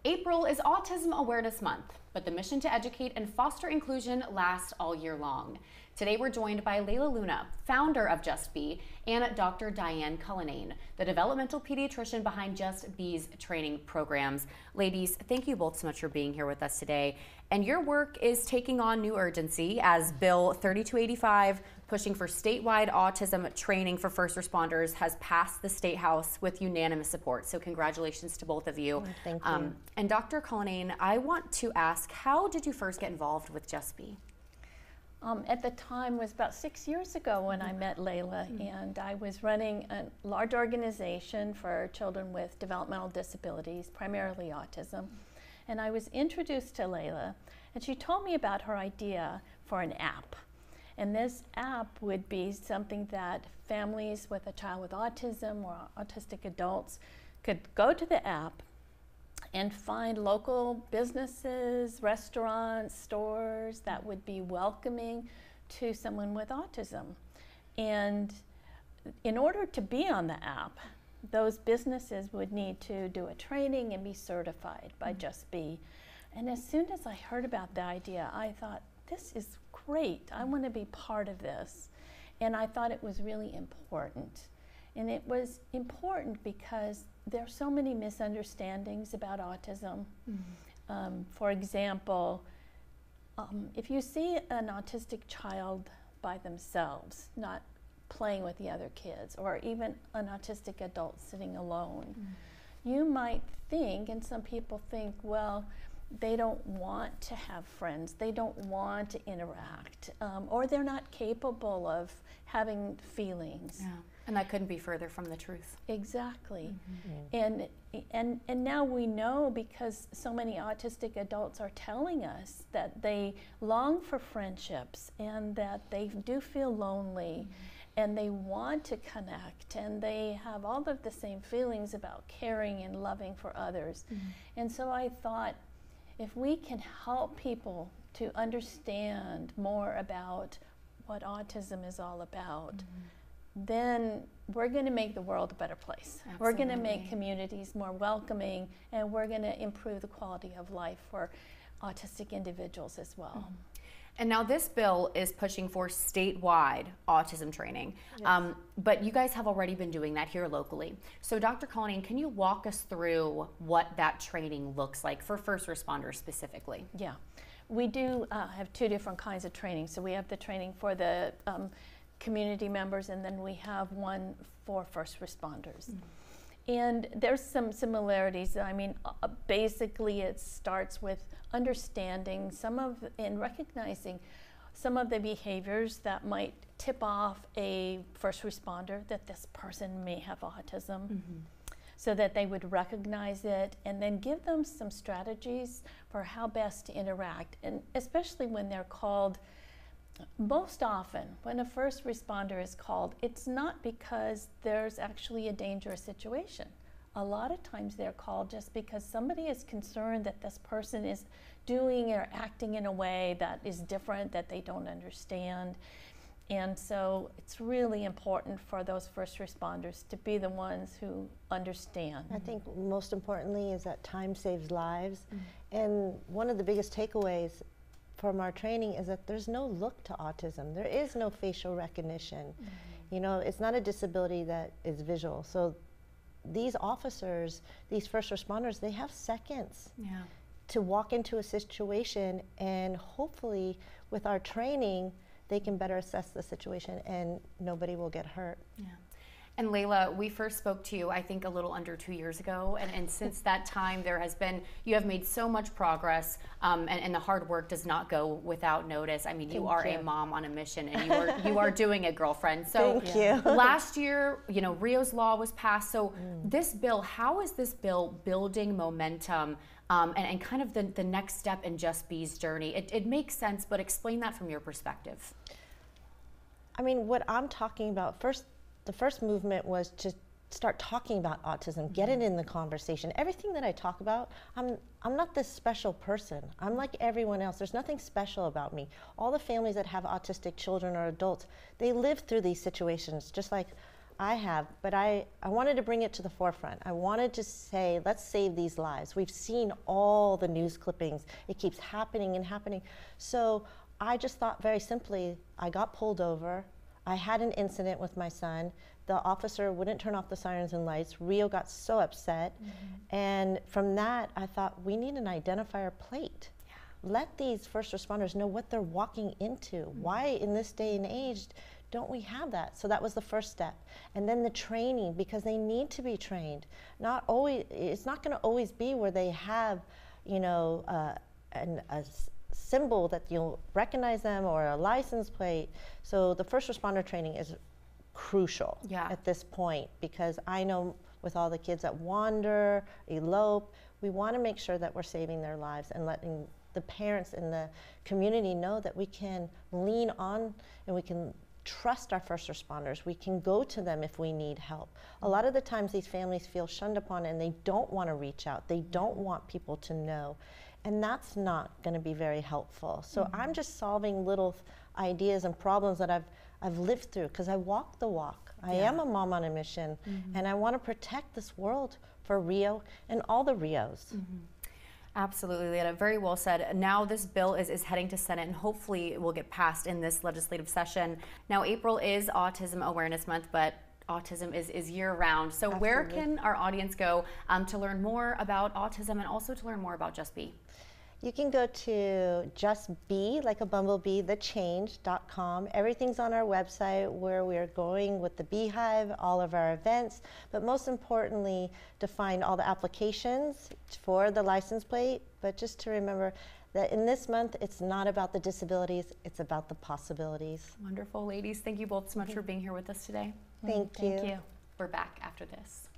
April is Autism Awareness Month, but the mission to educate and foster inclusion lasts all year long. Today we're joined by Layla Luna, founder of Just Be, and Dr. Diane Cullinane, the developmental pediatrician behind Just Be's training programs. Ladies, thank you both so much for being here with us today. And your work is taking on new urgency as Bill 3285, pushing for statewide autism training for first responders, has passed the State House with unanimous support. So congratulations to both of you. Thank you. And Dr. Cullinane, I want to ask, how did you first get involved with Just Be? At the time was about 6 years ago when I met Layla, and I was running a large organization for children with developmental disabilities, primarily autism. And I was introduced to Layla, and she told me about her idea for an app. And this app would be something that families with a child with autism or autistic adults could go to the app and find local businesses, restaurants, stores that would be welcoming to someone with autism. And in order to be on the app, those businesses would need to do a training and be certified by Just Be. And as soon as I heard about the idea, I thought, this is great. I want to be part of this. And I thought it was really important. And it was important because there are so many misunderstandings about autism. For example, if you see an autistic child by themselves, not playing with the other kids, or even an autistic adult sitting alone, you might think, and some people think, well, they don't want to have friends, they don't want to interact, or they're not capable of having feelings. Yeah. And that couldn't be further from the truth. Exactly. And now we know, because so many autistic adults are telling us that they long for friendships and that they do feel lonely and they want to connect, and they have all of the same feelings about caring and loving for others. And so I thought, if we can help people to understand more about what autism is all about, then we're going to make the world a better place. Absolutely. We're going to make communities more welcoming, and we're going to improve the quality of life for autistic individuals as well. And now this bill is pushing for statewide autism training, but you guys have already been doing that here locally. So Dr. Cullinane, can you walk us through what that training looks like for first responders specifically? Yeah, we do have two different kinds of training. So we have the training for the community members, and then we have one for first responders. And there's some similarities. I mean, basically it starts with understanding and recognizing some of the behaviors that might tip off a first responder that this person may have autism, so that they would recognize it and then give them some strategies for how best to interact. And especially when they're called, most often when a first responder is called, it's not because there's actually a dangerous situation. A lot of times they're called just because somebody is concerned that this person is doing or acting in a way that is different, that they don't understand. And so it's really important for those first responders to be the ones who understand. I think most importantly is that time saves lives. And one of the biggest takeaways from our training is that there's no look to autism. There is no facial recognition. You know, it's not a disability that is visual. So these officers, these first responders, they have seconds to walk into a situation, and hopefully with our training, they can better assess the situation and nobody will get hurt. And Layla, we first spoke to you, I think, a little under 2 years ago, and since that time, you have made so much progress, and the hard work does not go without notice. I mean, you are a mom on a mission, and you are doing it, girlfriend. So thank you. Last year, you know, Rio's Law was passed. So this bill, how is this bill building momentum, and kind of the next step in Just Be's journey? It makes sense, but explain that from your perspective. I mean, what I'm talking about, the first movement was to start talking about autism, get it in the conversation. Everything that I talk about, I'm not this special person. I'm like everyone else. There's nothing special about me. All the families that have autistic children or adults, they live through these situations just like I have, but I wanted to bring it to the forefront. I wanted to say, let's save these lives. We've seen all the news clippings. It keeps happening and happening. So I just thought very simply, I got pulled over. I had an incident with my son. The officer wouldn't turn off the sirens and lights. Rio got so upset. And from that, I thought, we need an identifier plate. Let these first responders know what they're walking into. Why in this day and age don't we have that? So that was the first step. And then the training, because they need to be trained. Not always, it's not going to always be where they have, you know, a symbol that you'll recognize them or a license plate. So the first responder training is crucial at this point, because I know with all the kids that wander, elope, we want to make sure that we're saving their lives and letting the parents in the community know that we can lean on and we can trust our first responders. We can go to them if we need help. A lot of the times these families feel shunned upon and they don't want to reach out. They don't want people to know. And that's not going to be very helpful. So I'm just solving little ideas and problems that I've lived through, because I walk the walk. I am a mom on a mission, and I want to protect this world for Rio and all the Rios. Absolutely, Layla. Very well said. Now this bill is heading to Senate, and hopefully it will get passed in this legislative session. Now April is Autism Awareness Month, but autism is year-round. So where can our audience go to learn more about autism and also to learn more about Just Be? You can go to Just Be, like a bumblebee, thechange.com. Everything's on our website, where we're going with the Beehive, all of our events, but most importantly, to find all the applications for the license plate. But just to remember that in this month, it's not about the disabilities, it's about the possibilities. Wonderful, ladies. Thank you both so much for being here with us today. Thank you. We're back after this.